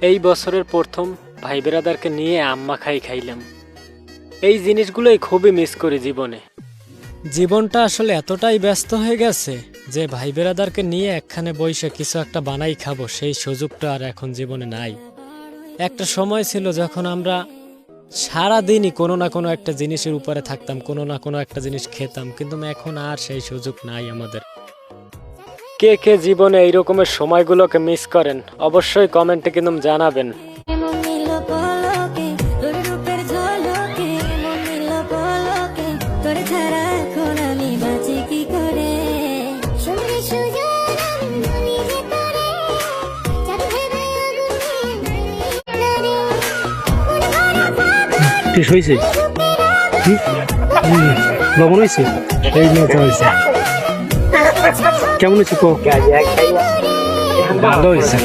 এই বছরের প্রথম ভাই বেরাদারকে নিয়ে আম্মা খাইলাম। এই জিনিসগুলোই খুবই মিস করি জীবনে। জীবনটা আসলে এতটাই ব্যস্ত হয়ে গেছে যে ভাই বেরাদারকে নিয়ে একখানে বসে কিছু একটা বানাই খাবো, সেই সুযোগটা আর এখন জীবনে নাই। একটা সময় ছিল যখন আমরা সারাদিনই কোনো না কোনো একটা জিনিসের উপরে থাকতাম, কোনো না কোনো একটা জিনিস খেতাম, কিন্তু এখন আর সেই সুযোগ নাই আমাদের। কে কে জীবনে এই রকমের সময়গুলোকে মিস করেন অবশ্যই কমেন্টে কিন্তু জানাবেন। হয়েছে লবণ হয়েছে, এই মজা হয়েছে। কেমন হয়েছে? ভালো হয়েছে।